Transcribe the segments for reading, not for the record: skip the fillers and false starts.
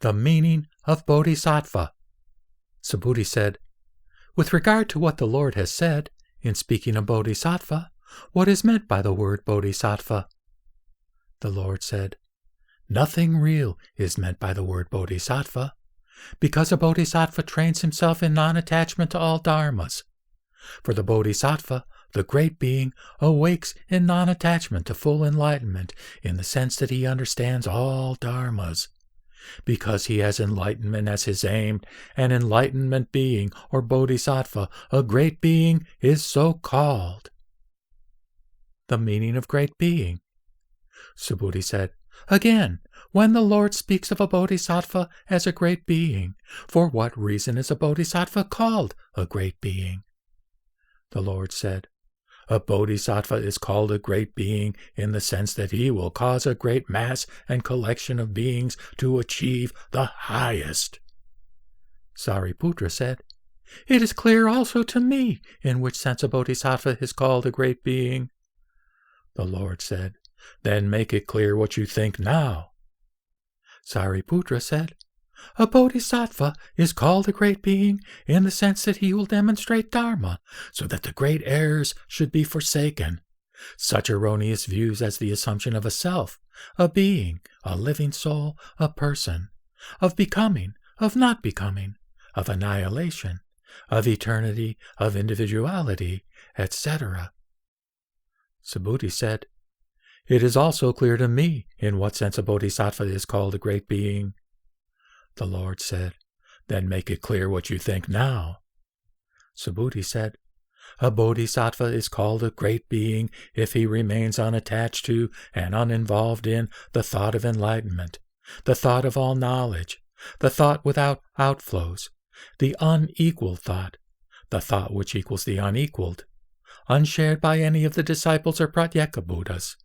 The meaning of Bodhisattva. Subhuti said, with regard to what the Lord has said, in speaking of Bodhisattva, what is meant by the word Bodhisattva? The Lord said, nothing real is meant by the word Bodhisattva, because a Bodhisattva trains himself in non-attachment to all dharmas. For the Bodhisattva, the great being, awakes in non-attachment to full enlightenment in the sense that he understands all dharmas. Because he has enlightenment as his aim, an enlightenment being, or Bodhisattva, a great being, is so called. The meaning of great being. Subhuti said, again, when the Lord speaks of a Bodhisattva as a great being, for what reason is a Bodhisattva called a great being? The Lord said, a Bodhisattva is called a great being in the sense that he will cause a great mass and collection of beings to achieve the highest. Sariputra said, it is clear also to me in which sense a Bodhisattva is called a great being. The Lord said, then make it clear what you think now. Sariputra said, a Bodhisattva is called a great being in the sense that he will demonstrate Dharma, so that the great errors should be forsaken. Such erroneous views as the assumption of a self, a being, a living soul, a person, of becoming, of not becoming, of annihilation, of eternity, of individuality, etc. Subhuti said, it is also clear to me in what sense a Bodhisattva is called a great being. The Lord said, then make it clear what you think now. Subhuti said, a Bodhisattva is called a great being if he remains unattached to and uninvolved in the thought of enlightenment, the thought of all knowledge, the thought without outflows, the unequal thought, the thought which equals the unequaled, unshared by any of the disciples or Pratyeka Buddhas.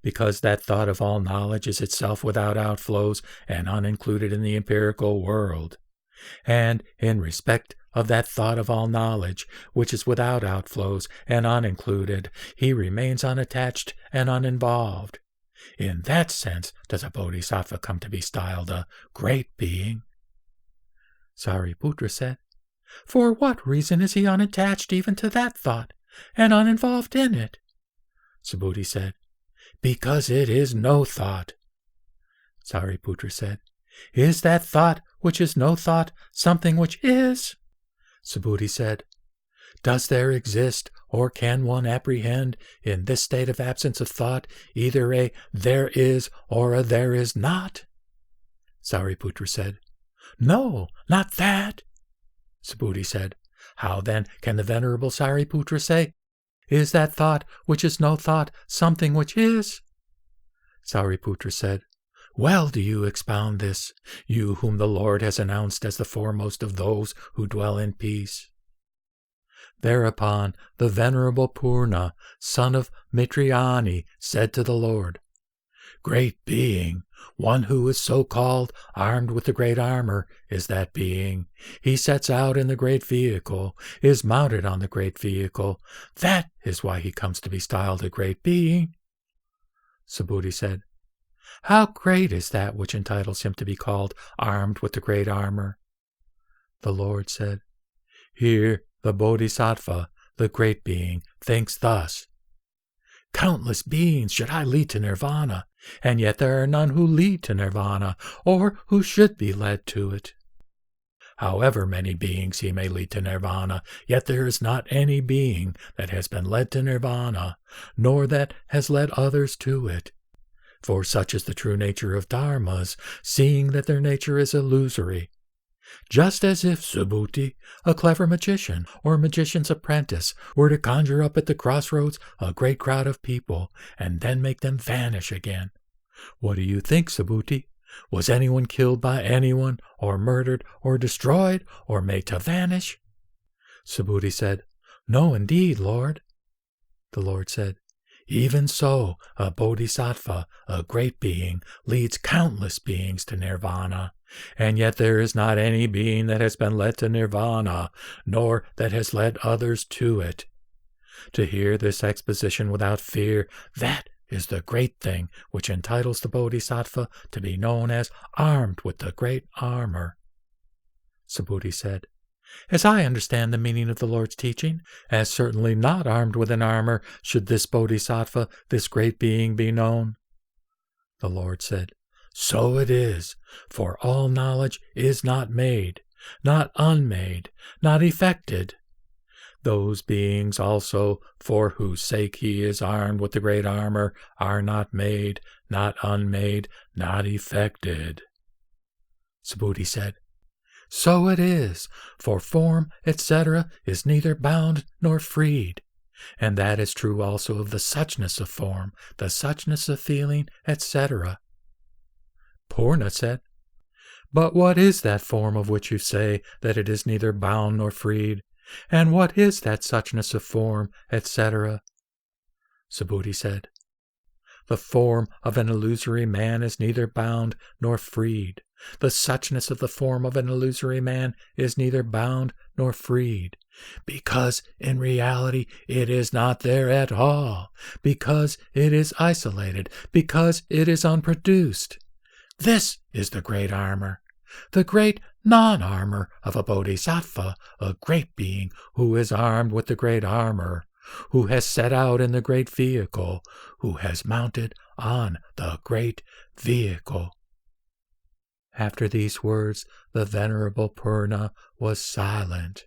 Because that thought of all knowledge is itself without outflows and unincluded in the empirical world. And in respect of that thought of all knowledge, which is without outflows and unincluded, he remains unattached and uninvolved. In that sense does a Bodhisattva come to be styled a great being. Sariputra said, for what reason is he unattached even to that thought, and uninvolved in it? Subhuti said, because it is no thought. Sariputra said, is that thought which is no thought something which is? Subhuti said, does there exist, or can one apprehend, in this state of absence of thought, either a there is or a there is not? Sariputra said, no, not that. Subhuti said, how then can the Venerable Sariputra say, is that thought which is no thought something which is? Sariputra said, well do you expound this, you whom the Lord has announced as the foremost of those who dwell in peace. Thereupon the Venerable Purna, son of Mitrayani, said to the Lord, great being, one who is so called, armed with the great armor, is that being. He sets out in the great vehicle, is mounted on the great vehicle. That is why he comes to be styled a great being. Subhuti said, how great is that which entitles him to be called armed with the great armor? The Lord said, here the Bodhisattva, the great being, thinks thus. Countless beings should I lead to nirvana, and yet there are none who lead to nirvana, or who should be led to it. However many beings he may lead to nirvana, yet there is not any being that has been led to nirvana, nor that has led others to it. For such is the true nature of dharmas, seeing that their nature is illusory. Just as if Subhuti, a clever magician or magician's apprentice, were to conjure up at the crossroads a great crowd of people, and then make them vanish again. What do you think, Subhuti? Was anyone killed by anyone, or murdered, or destroyed, or made to vanish? Subhuti said, no, indeed, Lord. The Lord said, even so, a Bodhisattva, a great being, leads countless beings to nirvana. And yet there is not any being that has been led to nirvana, nor that has led others to it. To hear this exposition without fear, that is the great thing which entitles the Bodhisattva to be known as armed with the great armor. Subhuti said, As I understand the meaning of the Lord's teaching, as certainly not armed with an armor should this Bodhisattva, this great being, be known. The Lord said, So it is, for all knowledge is not made, not unmade, not effected. Those beings also, for whose sake he is armed with the great armor, are not made, not unmade, not effected. Subhuti said, So it is, for form, etc., is neither bound nor freed. And that is true also of the suchness of form, the suchness of feeling, etc. Purna said, But what is that form of which you say that it is neither bound nor freed? And what is that suchness of form, etc.? Subhuti said, The form of an illusory man is neither bound nor freed. The suchness of the form of an illusory man is neither bound nor freed, because in reality it is not there at all, because it is isolated, because it is unproduced. This is the great armor, the great non-armor of a bodhisattva, a great being who is armed with the great armor, who has set out in the great vehicle, who has mounted on the great vehicle. After these words, the Venerable Purna was silent.